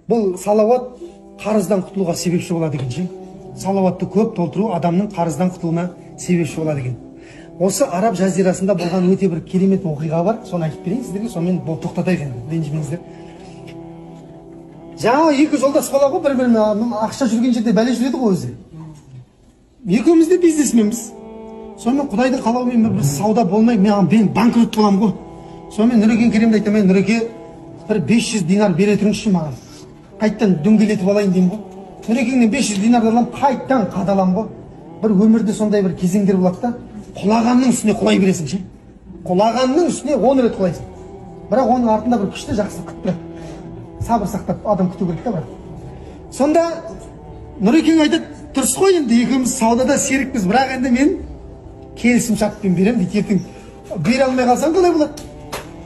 Бұл салауат қарыздан құтылуға себепші болады екен ше. Салауатты көп толтыру адамның қарыздан құтылуына себепші болады екен. Осы Араб жазирасында болған өте бір керемет оқиға бар. Соны айтып берейін сіздерге, сонымен тоқтатайық енді, ренжімеңіздер. Жаңа екі жолдас бала ғой, бір-біріне ақша жүрген жерде бәле жүреді ғой өзі. Екеуміз де бизнесменбіз. Сонымен Құдайдың қалауымен бір сауда болмай, мен банкрот боламын ғой. Сонымен Нұрекен Керемді айтты, мен Нұреке бір 500 динар бере тұрыңызшы маған. Қайттан дөңгелетіп алайын деймін ғой. Нұрекеңнен 500 динарды аламын, қайттан қадалам ғой. Бір өмірде сондай бір кезеңдер болады да, құлағанның үстіне құлай бересің ше. Құлағанның үстіне 10 рет құлайсың. Бірақ оның артында бір күшті жақсы күтіп тұрады. Сабыр сақтап адам күту керек та бірақ. Сонда Нұрекең айтады, дұрыс қой енді екеуміз саудада серікпіз, бірақ енді мен келісім шартпен беремін дейді, ертең бере алмай қалсаң қалай болады?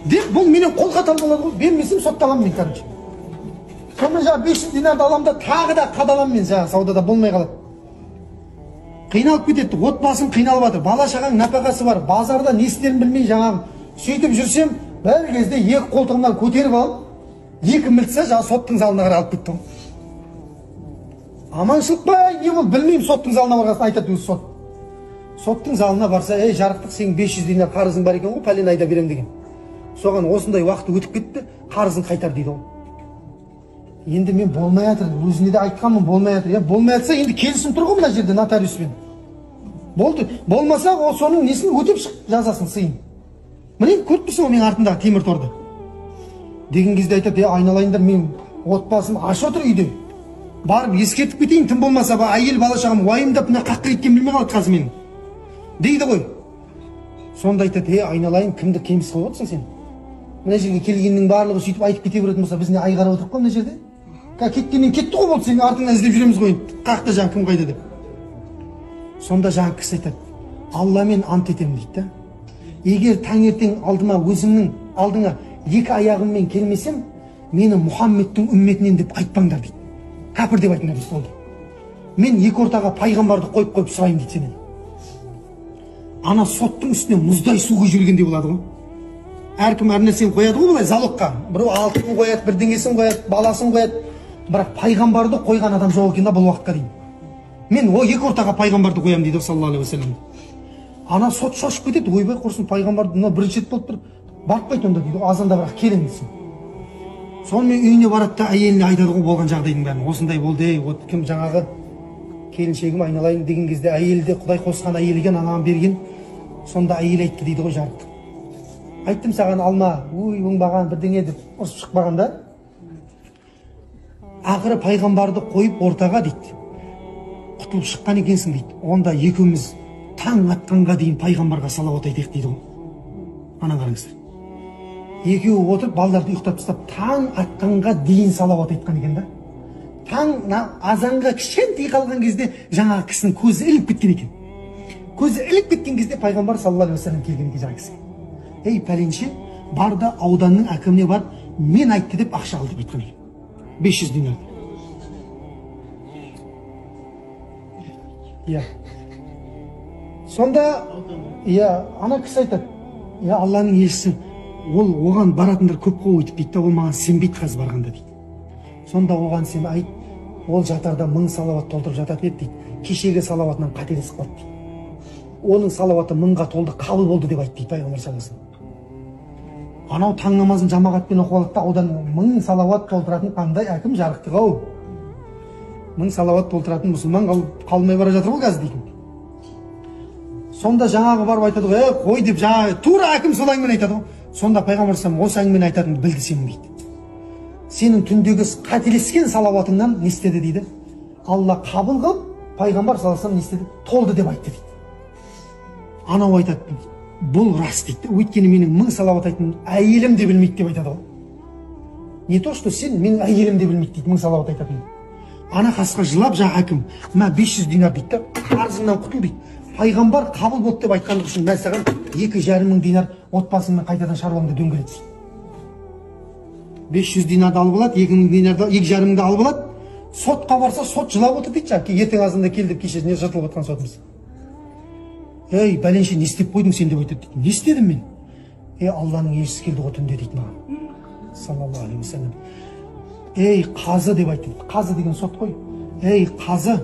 Деп бұл менен қолхат алып алады ғой, бермесем сотталамын мен короче. Сонымен жаңа 500 динарды аламын да тағы да қадаламын мен, жаңа саудада болмай қалады. Қиналып кетеді, отбасым қиналып жатыр, бала шағаң нәпақасы бар, базарда не істерін білмей жаңағы сөйтіп жүрсем, бір кезде екі қолтығымнан көтеріп алып, екі мілтса жаңа соттың залына қарай алып кетті ғой. Аманшылық па, не бол білмеймін, соттың залына барғасын айтады өзі сот. Соттың залына барса, жарықтық, сенің 500 динар қарызың бар екен ғой, пәлен айда берем деген. Соған осындай уақыт өтіп кетті, қарызын қайтар дейді ғой. Енді мен болмай жатыр, өзіне де айтқанмын, болмай жатыр. Болмай жатса, енді келісім тұр ғой мына жерде нотариуспен. Болды. Болмаса, ол соның несін өтеп шық, жазасын, сыйын. Міне, көріп тұрсың ғой мен артындағы темір торды. Деген кезде айтады, айналайындар, мен отбасым аш отыр үйде. Барып ескертіп кетейін, тым болмаса, әйел бала шағам уайымдап мына қаққа кеткен білмей қалады қазір мен. Дейді ғой. Сонда айтады, айналайын, кімді кеміс қылып отырсың сен? Мына жерге келгеннің барлығы сөйтіп айтып кете беретін болса, біз не ай қарап отырып қой мына жерде? Кеткеннен кетті ғой, болды, сен артыңнан іздеп жүреміз ғой. Қақта жаңа кім қайда деп. Сонда жаңа кісі айтады, Алламен ант етемін дейді. Егер таңертең алдыма өзімнің алдыңа екі аяғыммен келмесем, мені Мұхаммедтің үмметінен деп айтпаңдар дейді. Кәпір деп айтыңдар дейді болды. Мен екі ортаға пайғамбарды қойып сұрайын дейді сенен. Ана соттың үстіне мұздай су құйып жүргендей болады ғой. Әркім әр нәрсені қояды ғой былай залогқа. Біреу алтынын қояды, бірдеңесін қояды, баласын қояды. Бірақ пайғамбарды қойған адам жоқ екен да бұл уақытқа дейін. Мен о екі ортаға пайғамбарды қоямын дейді саллаллаху алейхи уассалам. Ана сот шошып кетеді, ойбай құрсын пайғамбарды мына бірінші рет болып тұр. Барып қайт онда дейді, азанда бірақ келің десін. Сонымен үйіне барады да әйеліне айтады ғой болған жағдайдың бәрін. Осындай болды, кім жаңағы келіншегім айналайын деген кезде әйелі де Құдай қосқан әйел екен, анаған берген. Сонда әйел айтты дейді ғой жарықтық. Айттым саған алма, оңбаған бірдеңе деп ұрсып шықпаған да. Ақыры пайғамбарды қойып ортаға дейді. Құтылып шыққан екенсің дейді. Онда екеуміз таң атқанға дейін пайғамбарға салауат айтайық дейді ғой. Ана қараңыздар. Екеуі отырып балдарды ұйықтап тастап таң атқанға дейін салауат айтқан екен да. Таң азанға кішкентай қалған кезде жаңағы кісінің көзі іліп кеткен екен. Көзі іліп кеткен кезде пайғамбар саллаллаху алейхи уассалам келген екен жаңағы кісіге. Ей пәленше, бар да ауданның әкіміне бар, мен айтты деп ақша алды деп айтқан екен. 500 динар. Сонда, ана кісі айтады, Алланың елшісі, ол оған баратындар көп қой өйтіп дейді, ол маған сенбейді қазір барғанда дейді. Сонда оған сен айт, ол жатарда 1000 салауат толтырып жататын еді дейді. Кешегі салауатынан қателесіп қалды дейді. Оның салауаты 1000-ға толды, қабыл болды деп айтты дейді пайғамбар саллаллаху алейхи уассалам. Анау таң намазын жамағатпен оқып алды да, одан 1000 салауат толтыратын қандай әкім жарықтық ау. 1000 салауат толтыратын мұсылман қалмай бара жатыр ғой қазір дейді. Сонда жаңағы барып айтады ғой, қой деп жаңағы тура әкім сол әңгімені айтады ғой. Сонда пайғамбар саллаллаху алейхи уассалам осы әңгімені айтатынын білді сенің дейді. Сенің түндегі қателескен салауатыңнан не істеді дейді. Алла қабыл қылып, пайғамбар саллаллаху алейхи уассалам не істеді? Толды деп айтты дейді. Анау айтады, бұл рас дейді. Өйткені менің 1000 салауат айтын әйелім де білмейді деп айтады ғой. Не то, что сен менің әйелім де білмейді дейді 1000 салауат айтатын. Ана қасқа жылап жаңа әкім, мә 500 динар дейді, қарызыңнан құтыл дейді. Пайғамбар қабыл болды деп айтқандық үшін мен саған 2,5 динар отбасыңмен қайтадан шаруаңды дөңгелет. 500 динарды алып алады, 2000 динарды 2,5 алып алады. Сотқа барса сот жылап отыр дейді жаңа. Ертең азанда кел деп кеше не жыртылып отқан сотымыз. Ей, бәленше не істеп қойдың сен деп айтады дейді. Не істедім мен? Алланың елшісі келді ғой түнде дейді маған. Саллаллаху алейхи уассалам. ей қазы деп айтты. Қазы деген сот қой. Ей қазы,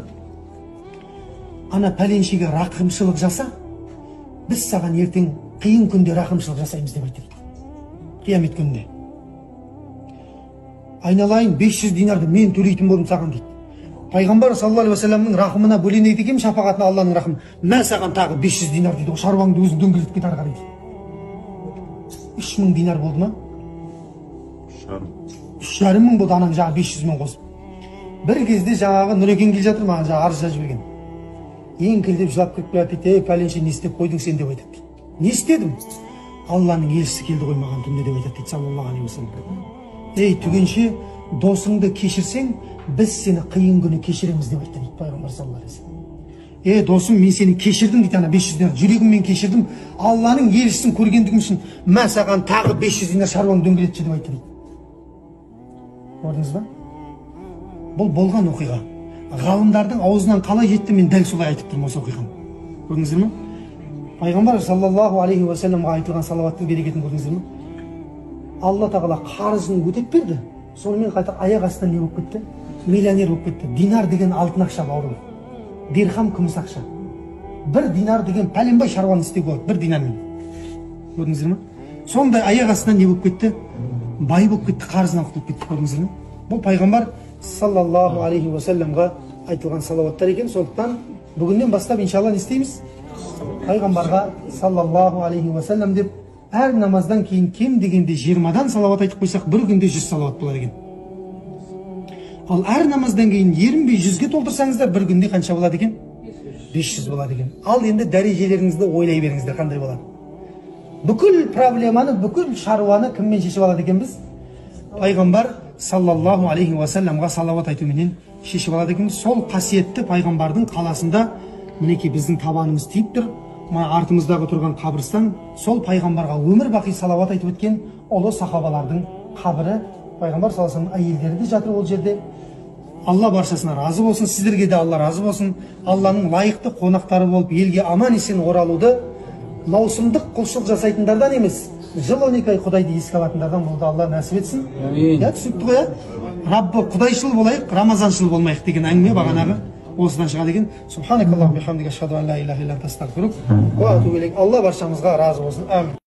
ана пәленшеге рақымшылық жаса, біз саған ертең қиын күнде рақымшылық жасаймыз деп айтты. Қиямет күнінде. Айналайын 500 динарды мен төлейтін болдым саған дейді. Пайғамбар саллаллаху алейхи вассаламның рахымына бөленеді екен, шапағатына Алланың рахымы. Мә саған тағы 500 динар дейді. Шаруаңды өзің дөңгелетке тарқа дейді. 3000 динар болды ма? 3,5 мың болды, анаң жағы 500 мың қосып. Бір кезде жаңағы Нұрекен келе жатыр, маған жаңағы арыз жазып берген. Еңкілдеп жылап кіріп келеді дейді. Ей пәленше не істеп қойдың сен деп айтады дейді. Не істедім? Алланың елшісі келді ғой маған түнде деп айтады дейді саллаллаху алейхи вассалам. Ей түгенше досыңды кешірсең, біз сені қиын күні кешіреміз деп айтты дейді пайғамбар саллаллаху алейхи вассалам. Досым, мен сені кешірдім дейді, ана 500 динар жүрегіммен кешірдім. Алланың елшісін көргендігім үшін мә саған тағы 500 динар шаруаң дөңгелетші деп айтты дейді. Көрдіңіз ба? Бұл болған оқиға. Ғалымдардың аузынан қалай жетті, мен дәл солай айтып тұрмын осы оқиғаны. Көрдіңіздер ме? Пайғамбар саллаллаху алейхи вассаламға айтылған салауаттың берекетін көрдіңіздер ме? Алла тағала қарызын өтеп берді. Сонымен қайта аяқ астынан не болып кетті? Миллионер болып кетті. Динар деген алтын ақша бауырым. Дирхам күміс ақша. Бір динар деген пәленбай шаруаны істеуге болады, бір динармен. Көрдіңіздер ме? Сондай аяқ астынан не болып кетті? Бай болып кетті, қарызынан құтылып кетті. Көрдіңіздер ме? Бұл пайғамбар саллаллаху алейхи вассаламға айтылған салауаттар екен. Сондықтан бүгіннен бастап иншалла не істейміз? Пайғамбарға саллаллаху алейхи вассалам деп әр намаздан кейін кем дегенде 20-дан салауат айтып қойсақ, бір күнде 100 салауат болады екен. Ал әр намаздан кейін 20-100-ге толтырсаңыздар, бір күнде қанша болады екен? 500 болады екен. Ал енді дәрежелеріңізді ойлай беріңіздер, қандай болады? Бүкіл проблеманы, бүкіл шаруаны кіммен шешіп алады екенбіз? Пайғамбар саллаллаху алейхи вассаламға салауат айтуменен шешіп алады екенбіз. Сол қасиетті пайғамбардың қаласында мінекей біздің табанымыз тиіп тұр. Артымыздағы тұрған қабірстан сол пайғамбарға өмір бақи салауат айтып өткен ұлы сахабалардың қабірі. Пайғамбар саллаллаху алейхи вассаламның әйелдері де жатыр ол жерде. Алла баршасына разы болсын, сіздерге де Алла разы болсын. Алланың лайықты қонақтары болып елге аман есен оралуды маусымдық құлшылық жасайтындардан емес, жыл 12 ай Құдайды еске алатындардан болуды Алла нәсіп етсін. Түсіпті ғой, Раббы құдайшыл болайық, рамазаншыл болмайық деген әңгіме бағанағы осыдан шығады екен. Субханакаллахумма бихамдика ашхаду ан ла илаха илля анта астағфирук ва атубу илейк. Алла баршамызға разы болсын. Амин.